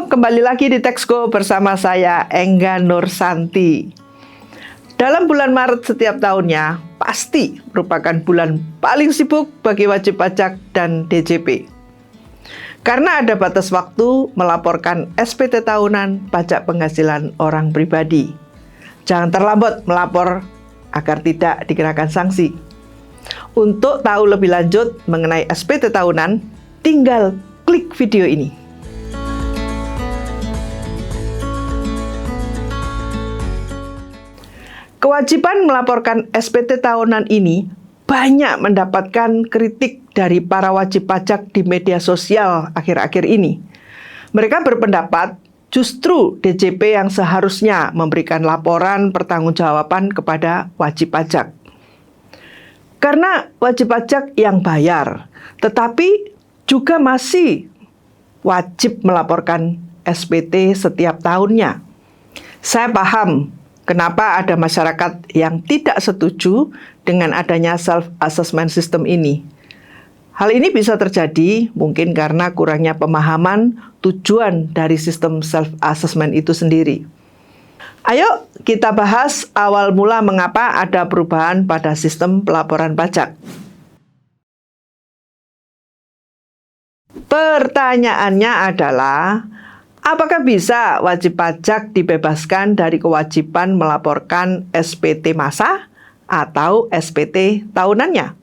Halo, kembali lagi di Textgo bersama saya Engga Nursanti. Dalam bulan Maret setiap tahunnya pasti merupakan bulan paling sibuk bagi wajib pajak dan DJP. Karena ada batas waktu melaporkan SPT tahunan pajak penghasilan orang pribadi. Jangan terlambat melapor agar tidak dikenakan sanksi. Untuk tahu lebih lanjut mengenai SPT tahunan, tinggal klik video ini. Kewajiban melaporkan SPT tahunan ini banyak mendapatkan kritik dari para wajib pajak di media sosial akhir-akhir ini. Mereka berpendapat justru DJP yang seharusnya memberikan laporan pertanggungjawaban kepada wajib pajak. Karena wajib pajak yang bayar, tetapi juga masih wajib melaporkan SPT setiap tahunnya. Saya paham kenapa ada masyarakat yang tidak setuju dengan adanya self-assessment system ini. Hal ini bisa terjadi mungkin karena kurangnya pemahaman tujuan dari sistem self-assessment itu sendiri. Ayo kita bahas awal mula mengapa ada perubahan pada sistem pelaporan pajak. Pertanyaannya adalah, apakah bisa wajib pajak dibebaskan dari kewajiban melaporkan SPT masa atau SPT tahunannya?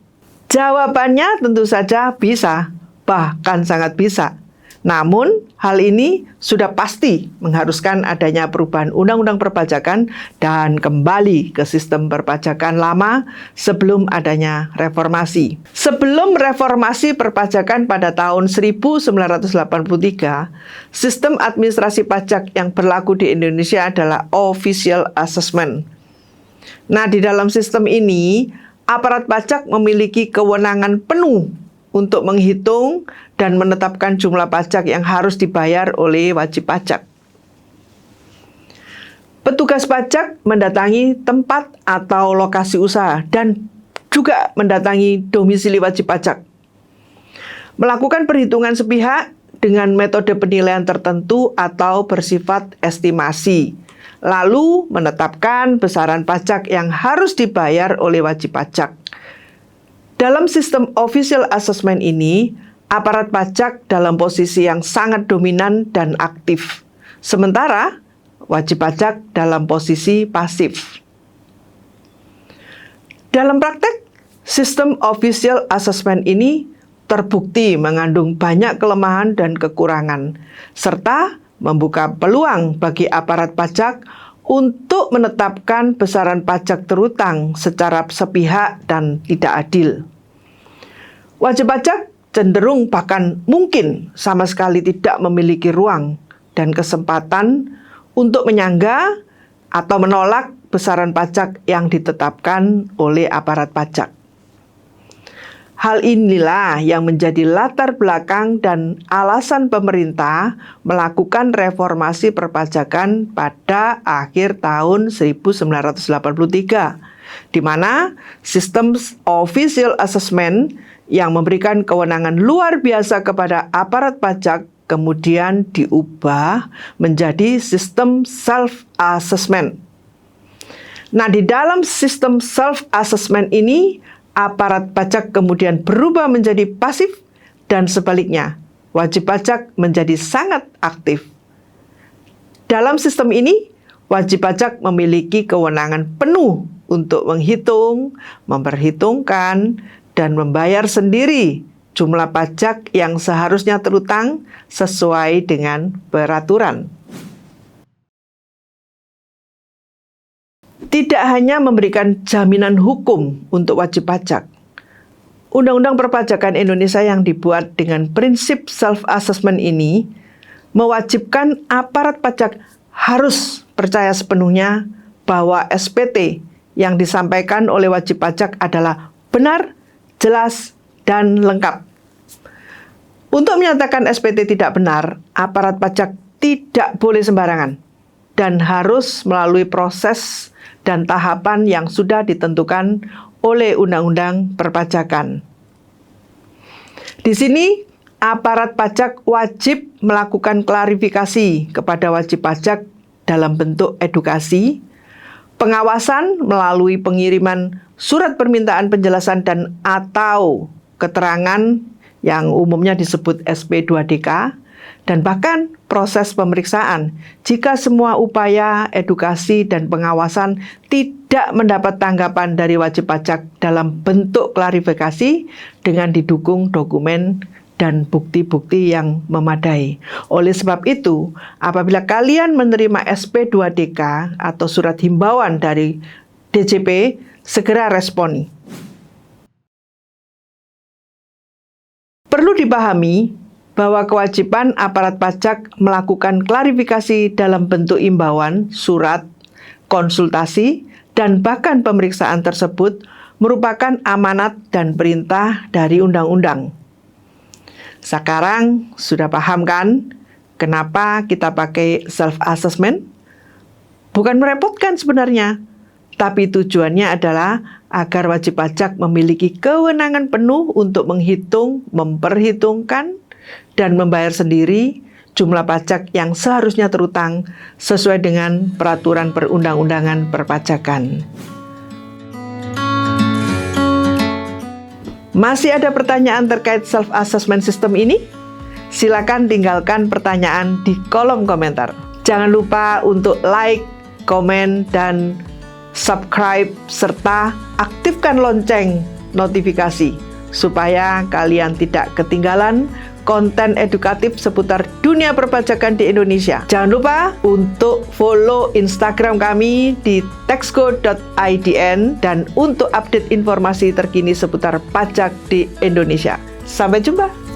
Jawabannya tentu saja bisa, bahkan sangat bisa. Namun, hal ini sudah pasti mengharuskan adanya perubahan undang-undang perpajakan dan kembali ke sistem perpajakan lama sebelum adanya reformasi. Sebelum reformasi perpajakan pada tahun 1983, sistem administrasi pajak yang berlaku di Indonesia adalah official assessment. Nah, di dalam sistem ini, aparat pajak memiliki kewenangan penuh untuk menghitung dan menetapkan jumlah pajak yang harus dibayar oleh wajib pajak. Petugas pajak mendatangi tempat atau lokasi usaha dan juga mendatangi domisili wajib pajak. Melakukan perhitungan sepihak dengan metode penilaian tertentu atau bersifat estimasi, lalu menetapkan besaran pajak yang harus dibayar oleh wajib pajak. Dalam sistem official assessment ini, aparat pajak dalam posisi yang sangat dominan dan aktif, sementara wajib pajak dalam posisi pasif. Dalam praktek, sistem official assessment ini terbukti mengandung banyak kelemahan dan kekurangan, serta membuka peluang bagi aparat pajak untuk menetapkan besaran pajak terutang secara sepihak dan tidak adil. Wajib pajak cenderung bahkan mungkin sama sekali tidak memiliki ruang dan kesempatan untuk menyangga atau menolak besaran pajak yang ditetapkan oleh aparat pajak. Hal inilah yang menjadi latar belakang dan alasan pemerintah melakukan reformasi perpajakan pada akhir tahun 1983, di mana sistem official assessment yang memberikan kewenangan luar biasa kepada aparat pajak kemudian diubah menjadi sistem self-assessment. Nah, di dalam sistem self-assessment ini, aparat pajak kemudian berubah menjadi pasif dan sebaliknya, wajib pajak menjadi sangat aktif. Dalam sistem ini, wajib pajak memiliki kewenangan penuh untuk menghitung, memperhitungkan, dan membayar sendiri jumlah pajak yang seharusnya terutang sesuai dengan peraturan. Tidak hanya memberikan jaminan hukum untuk wajib pajak, Undang-Undang Perpajakan Indonesia yang dibuat dengan prinsip self-assessment ini mewajibkan aparat pajak harus percaya sepenuhnya bahwa SPT yang disampaikan oleh wajib pajak adalah benar, jelas, dan lengkap. Untuk menyatakan SPT tidak benar, aparat pajak tidak boleh sembarangan dan harus melalui proses dan tahapan yang sudah ditentukan oleh Undang-Undang Perpajakan. Di sini aparat pajak wajib melakukan klarifikasi kepada wajib pajak dalam bentuk edukasi, pengawasan melalui pengiriman surat permintaan penjelasan dan atau keterangan yang umumnya disebut SP2DK, dan bahkan proses pemeriksaan jika semua upaya edukasi dan pengawasan tidak mendapat tanggapan dari wajib pajak dalam bentuk klarifikasi dengan didukung dokumen dan bukti-bukti yang memadai. Oleh sebab itu, apabila kalian menerima SP2DK atau surat himbauan dari DJP, segera responi. Perlu dipahami bahwa kewajiban aparat pajak melakukan klarifikasi dalam bentuk imbauan, surat, konsultasi, dan bahkan pemeriksaan tersebut merupakan amanat dan perintah dari undang-undang. Sekarang sudah paham kan kenapa kita pakai self-assessment? Bukan merepotkan sebenarnya, tapi tujuannya adalah agar wajib pajak memiliki kewenangan penuh untuk menghitung, memperhitungkan, dan membayar sendiri jumlah pajak yang seharusnya terutang sesuai dengan peraturan perundang-undangan perpajakan. Masih ada pertanyaan terkait self-assessment system ini? Silakan tinggalkan pertanyaan di kolom komentar. Jangan lupa untuk like, komen, dan subscribe, serta aktifkan lonceng notifikasi supaya kalian tidak ketinggalan konten edukatif seputar dunia perpajakan di Indonesia. Jangan lupa untuk follow Instagram kami di taxco.idn dan untuk update informasi terkini seputar pajak di Indonesia. Sampai jumpa!